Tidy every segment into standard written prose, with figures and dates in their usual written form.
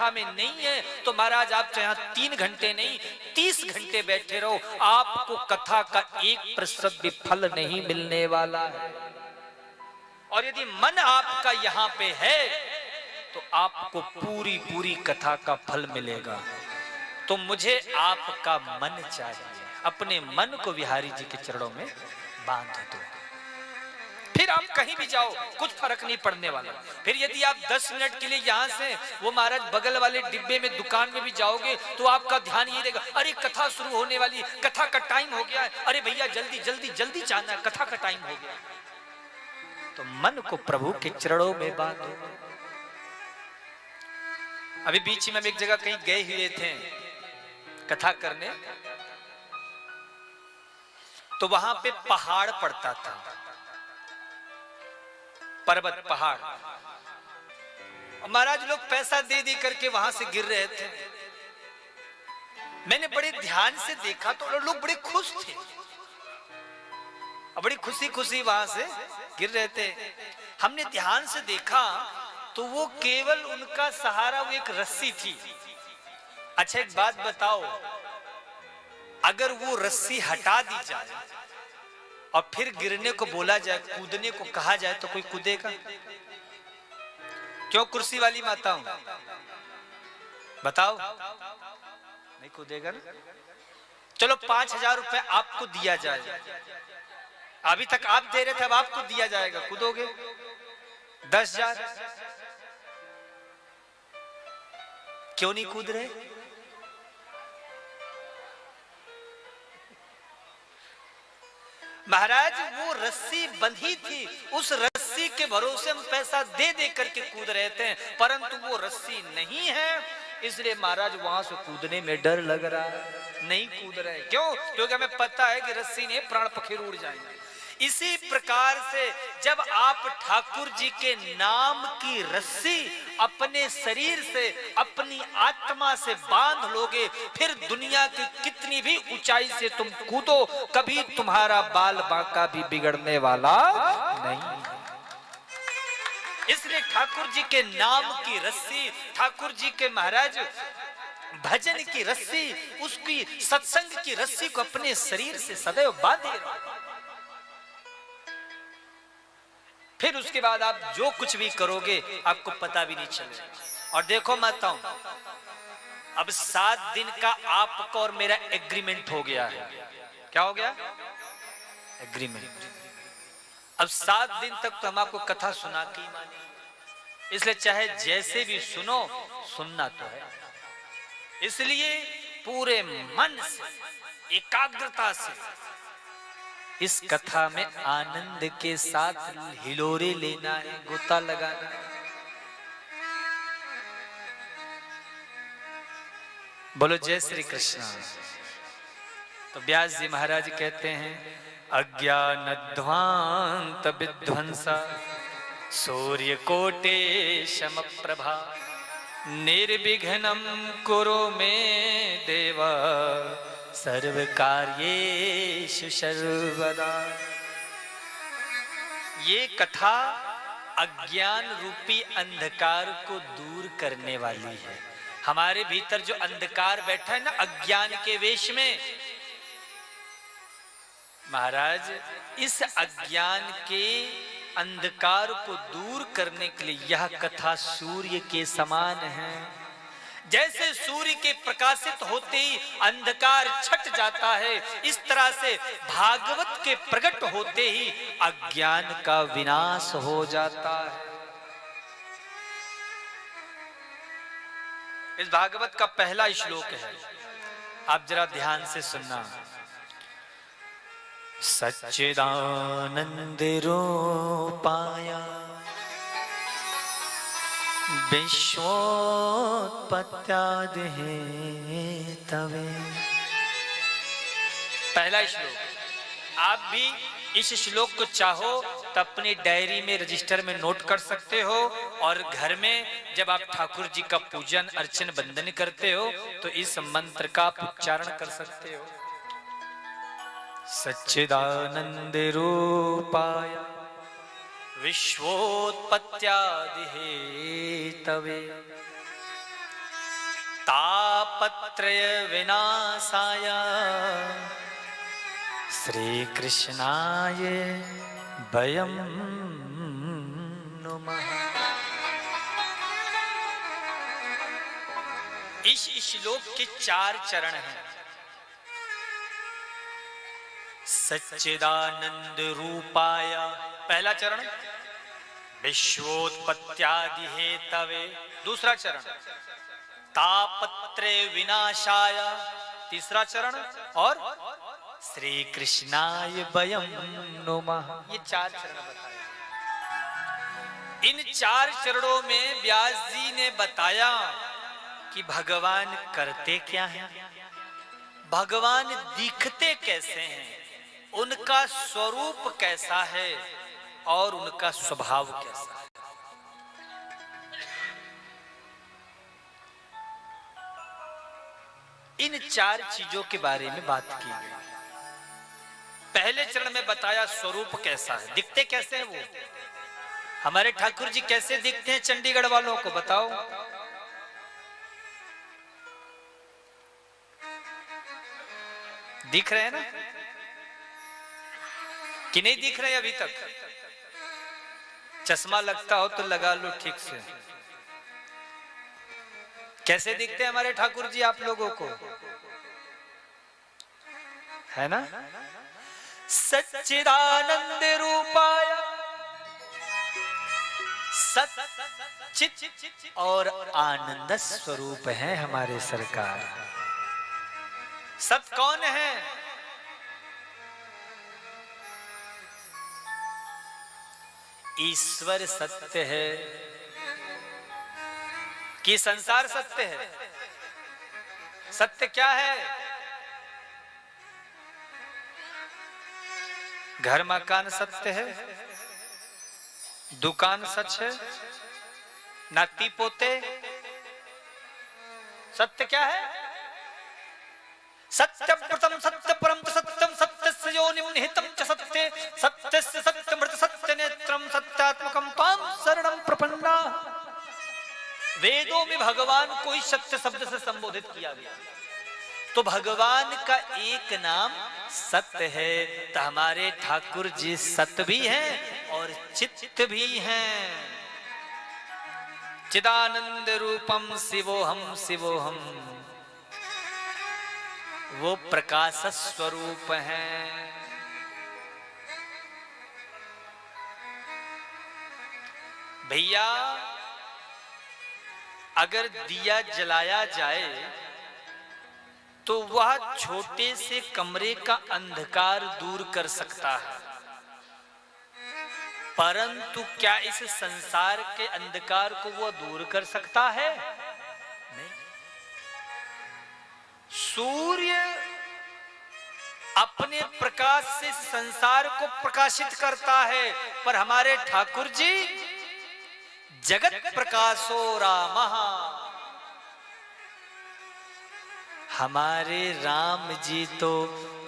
कथा में नहीं है तो महाराज आप चाहे 3 घंटे नहीं 30 घंटे बैठे रहो, आपको कथा का 1% भी फल नहीं मिलने वाला है। और यदि मन आपका यहां पे है तो आपको पूरी पूरी कथा का फल मिलेगा। तो मुझे आपका मन चाहिए, अपने मन को बिहारी जी के चरणों में बांध दो, फिर आप कहीं भी जाओ कुछ फर्क नहीं पड़ने वाला। फिर यदि आप 10 मिनट के लिए यहां से वो महाराज बगल वाले डिब्बे में दुकान में भी जाओगे तो आपका ध्यान ये रहेगा, अरे कथा शुरू होने वाली, कथा का टाइम हो गया है, अरे भैया जल्दी जल्दी जल्दी जाना है, कथा का टाइम हो गया। तो मन को प्रभु के चरणों में बांधो। अभी बीच में हम एक जगह कहीं गए हुए थे कथा करने, तो वहां पे पहाड़ पड़ता था, पर्वत पहाड़, और महाराज लोग पैसा दे दे करके वहां से गिर रहे थे। मैंने बड़े ध्यान से देखा तो लोग बड़े खुश थे, बड़ी खुशी खुशी वहां से गिर रहे थे। हमने ध्यान से देखा तो वो केवल उनका सहारा वो एक रस्सी थी। अच्छा एक बात बताओ, अगर वो रस्सी हटा दी जाए और फिर गिरने को बोला जाए, कूदने को कहा जाए तो कोई कूदेगा? क्यों कुर्सी वाली माताओं बताओ, नहीं कूदेगा ना? चलो 5,000 रुपए आपको दिया जाए, अभी तक आप दे रहे थे अब आपको दिया जाएगा, कूदोगे? 10,000 क्यों नहीं कूद रहे? महाराज वो रस्सी बंधी थी, उस रस्सी के भरोसे हम पैसा दे दे करके कूद रहे थे, परंतु वो रस्सी नहीं है, इसलिए महाराज वहां से कूदने में डर लग रहा है, नहीं कूद रहे। क्यों? क्योंकि हमें पता है कि रस्सी ने प्राण पखेर उड़ जाएंगे। इसी प्रकार से जब आप ठाकुर जी के नाम की रस्सी अपने शरीर से, अपनी आत्मा से बांध लोगे, फिर दुनिया की कितनी भी ऊंचाई से तुम कूदो, कभी तुम्हारा बाल बांका भी बिगड़ने वाला नहीं। इसलिए ठाकुर जी के नाम की रस्सी, ठाकुर जी के महाराज भजन की रस्सी, उसकी सत्संग की रस्सी को अपने शरीर से सदैव बांधे, फिर उसके बाद आप जो कुछ भी करोगे आपको पता भी नहीं चलेगा। और देखो माताओं, अब 7 दिन का आपका और मेरा एग्रीमेंट हो गया है। क्या हो गया? एग्रीमेंट। अब 7 दिन तक तो हम आपको कथा सुना के ही माने, इसलिए चाहे जैसे भी सुनो, सुनना तो है। इसलिए पूरे मन से, एकाग्रता से इस कथा में आनंद के साथ हिलोरे लेना है, गोता लगाना है। बोलो जय श्री कृष्ण। तो व्यास जी महाराज कहते हैं, अज्ञान ध्वांत विध्वंसा सूर्य कोटे शम प्रभा निर्विघ्नं कुरु मे देवा सर्व कार्येषु सर्वदा। ये कथा अज्ञान रूपी अंधकार को दूर करने वाली है। हमारे भीतर जो अंधकार बैठा है ना अज्ञान के वेश में, महाराज इस अज्ञान के अंधकार को दूर करने के लिए यह कथा सूर्य के समान है। जैसे सूर्य के प्रकाशित होते ही अंधकार छट जाता है, इस तरह से भागवत के प्रकट होते ही अज्ञान का विनाश हो जाता है। इस भागवत का पहला श्लोक है, आप जरा ध्यान से सुनना। सच्चिदानंद रूपाय विश्वोत्पत्त्यादि हेतवे। पहला श्लोक। आप भी इस श्लोक को चाहो तो अपनी डायरी में रजिस्टर में नोट कर सकते हो, और घर में जब आप ठाकुर जी का पूजन अर्चन वंदन करते हो तो इस मंत्र का उच्चारण कर सकते हो। सच्चिदानंद रूपाय विश्वोत्पत्त्यादि हेतवे तापत्रय विनाशाय श्री कृष्णाय वयं नुमः। इस श्लोक के 4 चरण हैं। सच्चिदानंद रूपाय पहला चरण, विश्वोत्पत्त्यादि हेतवे दूसरा चरण, तापत्रय विनाशाय तीसरा चरण, और श्री कृष्णाय वयं नुमः। ये 4 चरण बताए। इन 4 चरणों में व्यास जी ने बताया कि भगवान करते क्या हैं, भगवान दिखते कैसे हैं, उनका स्वरूप कैसा है और उनका स्वभाव कैसा है। इन 4 चीजों के बारे में बात की गई। पहले चरण में बताया स्वरूप कैसा है, दिखते कैसे हैं वो। हमारे ठाकुर जी कैसे दिखते हैं चंडीगढ़ वालों को बताओ। दिख रहे हैं ना कि नहीं दिख रहे अभी तक? चश्मा लगता हो तो लगा लो ठीक से। कैसे दिखते हैं हमारे ठाकुर जी आप लोगों को, है ना? सच्चिदानंद रूपाय, सच्चित और आनंद स्वरूप है हमारे सरकार। सत कौन है? ईश्वर सत्य है कि संसार सत्य है? सत्य क्या है? घर मकान सत्य है, दुकान सच है, नाती पोते सत्य क्या है? सत्य प्रथम सत्य परम सत्यम सत्यस्य योनिम निहितम च सत्ये सत्यस्य सत्यमृत सत्य नेत्रम सत्यात्मकम त्वां शरणं प्रपन्ना। वेदों में भगवान को इस सत्य शब्द से संबोधित किया गया। तो भगवान का एक नाम सत्य है। तो हमारे ठाकुर जी सत्य भी हैं और चित्त भी हैं। चिदानंद रूपम शिवोहम शिवोहम, वो प्रकाश स्वरूप हैं। भैया अगर दिया जलाया जाए तो वह छोटे से कमरे का अंधकार दूर कर सकता है, परंतु क्या इस संसार के अंधकार को वह दूर कर सकता है? नहीं। सूर्य अपने प्रकाश से संसार को प्रकाशित करता है, पर हमारे ठाकुर जी जगत प्रकाशो रामः, हमारे राम जी तो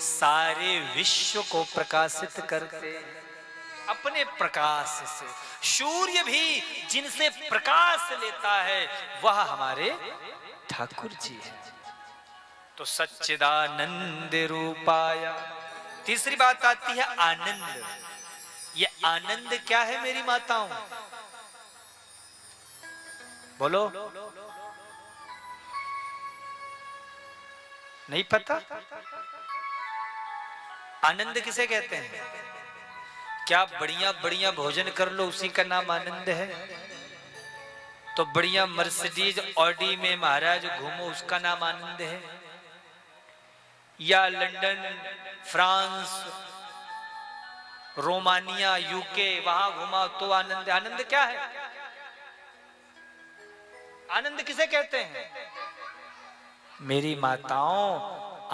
सारे विश्व को प्रकाशित करते अपने प्रकाश से। सूर्य भी जिनसे प्रकाश लेता है वह हमारे ठाकुर जी है। तो सच्चिदानंद रूपाय। तीसरी बात आती है आनंद। ये आनंद क्या है मेरी माताओं? बोलो, नहीं पता? आनंद किसे कहते हैं? क्या बढ़िया बढ़िया भोजन कर लो उसी का नाम आनंद है? तो बढ़िया मर्सिडीज ऑडी में महाराज घूमो उसका नाम आनंद है? या लंदन, फ्रांस, रोमानिया, यूके वहां घुमा तो आनंद? आनंद क्या है? आनंद किसे कहते हैं? मेरी माताओं,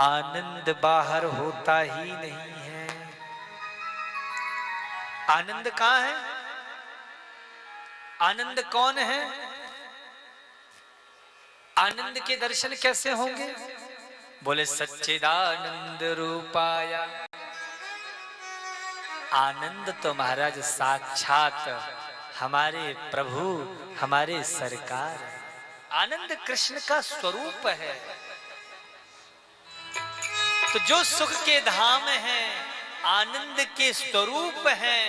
आनंद बाहर होता ही नहीं है। आनंद कहां है? आनंद कौन है? आनंद के दर्शन कैसे होंगे? बोले सच्चिदानंद रूपाय। आनंद तो महाराज साक्षात हमारे प्रभु, हमारे सरकार। आनंद कृष्ण का स्वरूप है। तो जो सुख के धाम हैं, आनंद के स्वरूप हैं,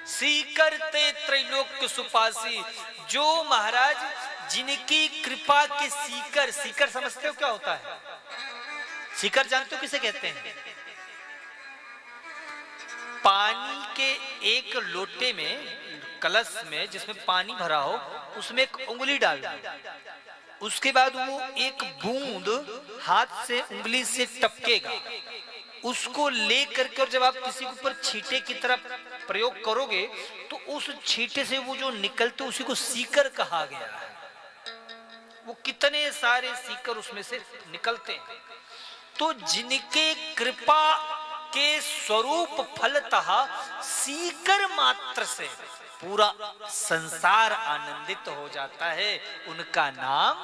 सीकर ते त्रैलोक्य सुपासी, जो महाराज जिनकी कृपा के सीकर, सीकर समझते हो क्या होता है? सीकर जानते हो किसे कहते हैं? पानी के एक लोटे में, कलश में जिसमें पानी भरा हो, उसमें एक उंगली डाल दो, उसके बाद वो एक बूंद हाथ से उंगली से टपकेगा, उसको ले करके और जब आप किसी के ऊपर छींटे की तरफ प्रयोग करोगे तो उस छींटे से वो जो निकलते उसी को सीकर कहा गया है। वो कितने सारे सीकर उसमें से निकलते हैं। तो जिनके कृपा के स्वरूप फलतः सीकर मात्र से पूरा संसार आनंदित हो जाता है, उनका नाम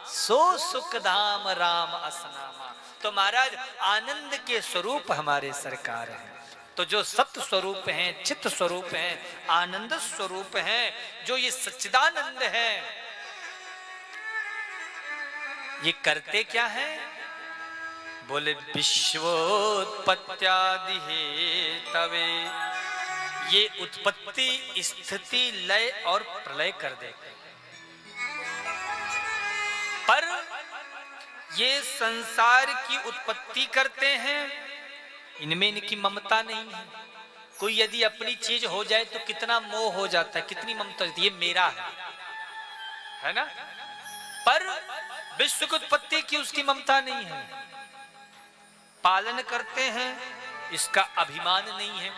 सो सुखधाम राम असनामा। तो महाराज आनंद के स्वरूप हमारे सरकार हैं। तो जो सत्य स्वरूप हैं, चित्त स्वरूप हैं, आनंद स्वरूप हैं, जो ये सच्चिदानंद है, ये करते क्या है? बोले विश्वोत्पत्त्यादि हेतवे, ये उत्पत्ति, स्थिति, लय और प्रलय कर देते। पर ये संसार की उत्पत्ति करते हैं, इनमें इनकी ममता नहीं है। कोई यदि अपनी चीज हो जाए तो कितना मोह हो जाता है, कितनी ममता होती है, ये मेरा है ना? पर विश्व की उत्पत्ति की उसकी ममता नहीं है। पालन करते हैं, इसका अभिमान नहीं है।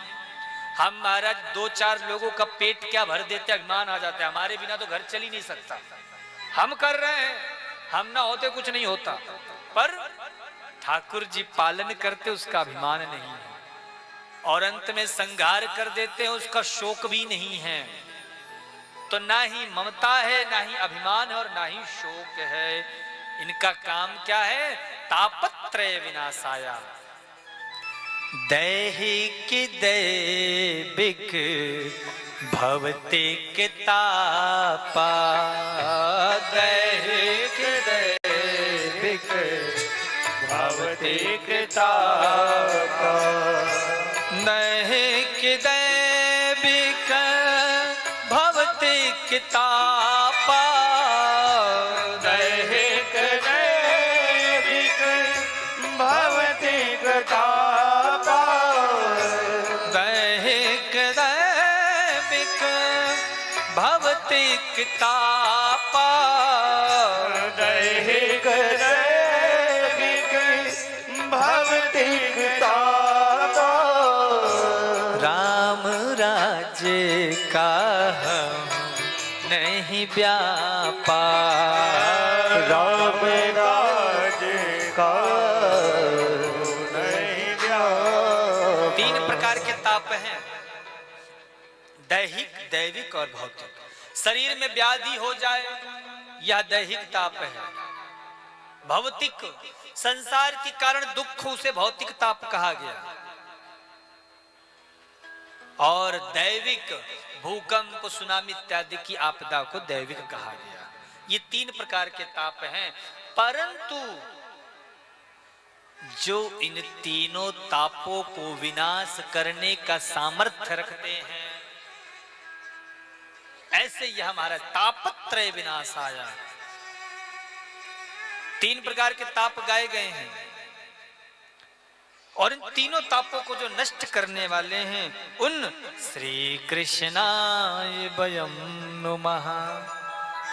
हम महाराज 2-4 लोगों का पेट क्या भर देते, अभिमान आ जाता है, हमारे बिना तो घर चल ही नहीं सकता, हम कर रहे हैं, हम ना होते कुछ नहीं होता। पर ठाकुर जी पालन करते, उसका अभिमान नहीं है, और अंत में संहार कर देते हैं, उसका शोक भी नहीं है। तो ना ही ममता है, ना ही अभिमान है, और ना ही शोक है। इनका काम क्या है? तापत्रय विनाशाया, दैहिक दैविक भवतिक तापा, दैहिक दैविक भवतिक तापा, दैहिक दैविक भवतिक तापा, दैहिक दैविक भवतिक तापा, दैहिक दैविक भवतिक तापा, दैहिक दैविक भवतिक तापा। राम राज्य का हम नहीं व्यापा, राम राज्य का नहीं व्यापा। 3 प्रकार के ताप हैं, दैहिक, दैविक और भौतिक। शरीर में व्याधि हो जाए, यह दैहिक ताप है। भौतिक, संसार के कारण दुख, उसे भौतिक ताप कहा गया। और दैविक, भूकंप, सुनामी इत्यादि की आपदा को दैविक कहा गया। ये 3 प्रकार के ताप हैं। परंतु जो इन तीनों तापों को विनाश करने का सामर्थ्य रखते हैं, ऐसे यह हमारा तापत्रय विनाशाया। 3 प्रकार के ताप गाए गए हैं, और इन तीनों तापों को जो नष्ट करने वाले हैं, उन श्री कृष्णाय वयं नुमः,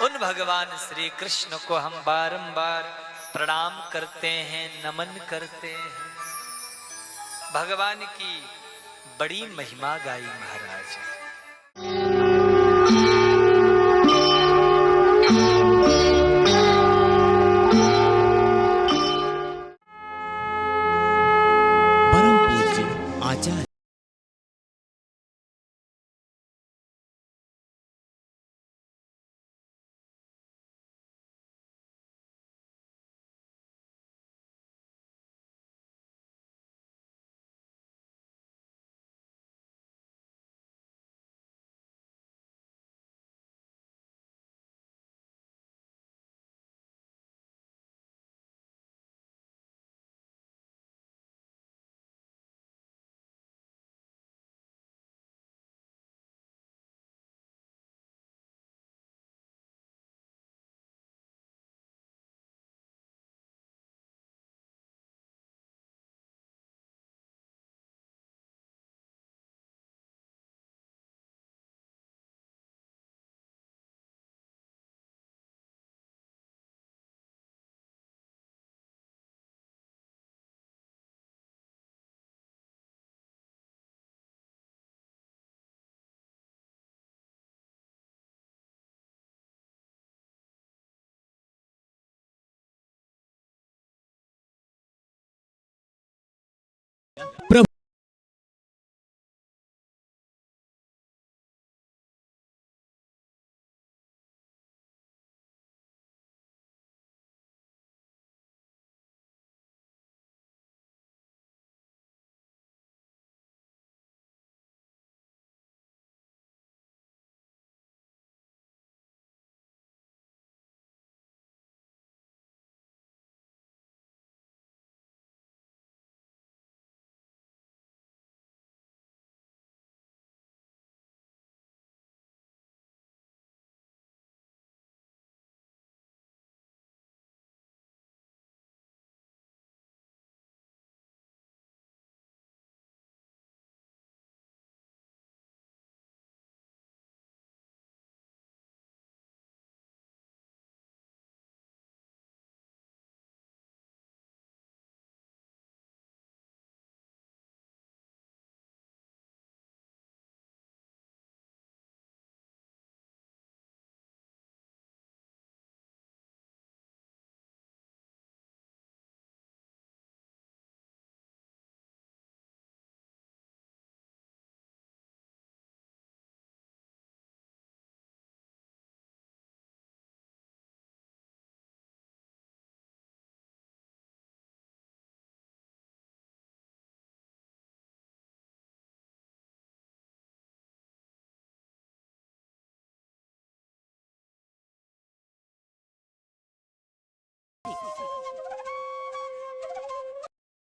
उन भगवान श्री कृष्ण को हम बारंबार प्रणाम करते हैं, नमन करते हैं। भगवान की बड़ी महिमा गाई महाराज।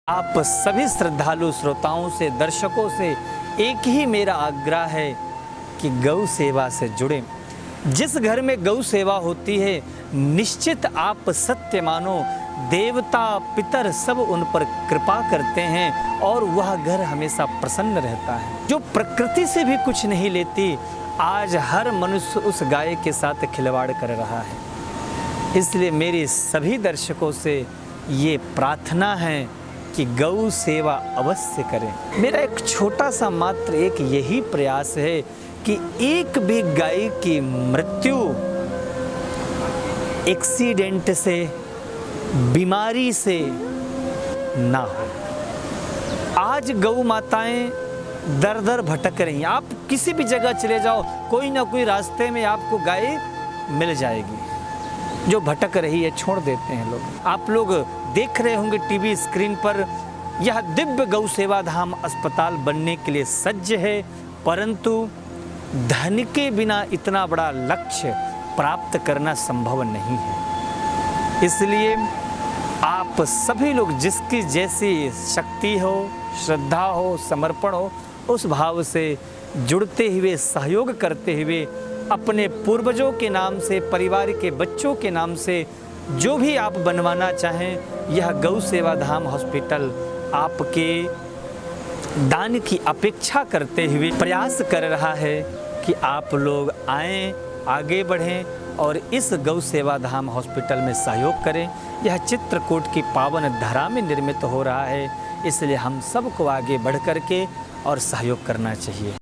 आप सभी श्रद्धालु श्रोताओं से, दर्शकों से एक ही मेरा आग्रह है कि गौ सेवा से जुड़ें। जिस घर में गौ सेवा होती है, निश्चित आप सत्य मानो देवता पितर सब उन पर कृपा करते हैं और वह घर हमेशा प्रसन्न रहता है। जो प्रकृति से भी कुछ नहीं लेती, आज हर मनुष्य उस गाय के साथ खिलवाड़ कर रहा है। इसलिए मेरे सभी दर्शकों से ये प्रार्थना है कि गौ सेवा अवश्य करें। मेरा एक छोटा सा मात्र एक यही प्रयास है कि एक भी गाय की मृत्यु एक्सीडेंट से, बीमारी से ना हो। आज गौ माताएं दर दर भटक रही हैं। आप किसी भी जगह चले जाओ, कोई ना कोई रास्ते में आपको गाय मिल जाएगी। जो भटक रही है छोड़ देते हैं लोग। आप लोग देख रहे होंगे टीवी स्क्रीन पर, यह दिव्य गौ सेवा धाम अस्पताल बनने के लिए सज्ज है, परंतु धन के बिना इतना बड़ा लक्ष्य प्राप्त करना संभव नहीं है। इसलिए आप सभी लोग जिसकी जैसी शक्ति हो, श्रद्धा हो, समर्पण हो, उस भाव से जुड़ते हुए, सहयोग करते हुए अपने पूर्वजों के नाम से, परिवार के बच्चों के नाम से जो भी आप बनवाना चाहें, यह गौ सेवा धाम हॉस्पिटल आपके दान की अपेक्षा करते हुए प्रयास कर रहा है कि आप लोग आएं, आगे बढ़ें और इस गौ सेवा धाम हॉस्पिटल में सहयोग करें। यह चित्रकूट की पावन धरा में निर्मित हो रहा है, इसलिए हम सबको आगे बढ़ कर के और सहयोग करना चाहिए।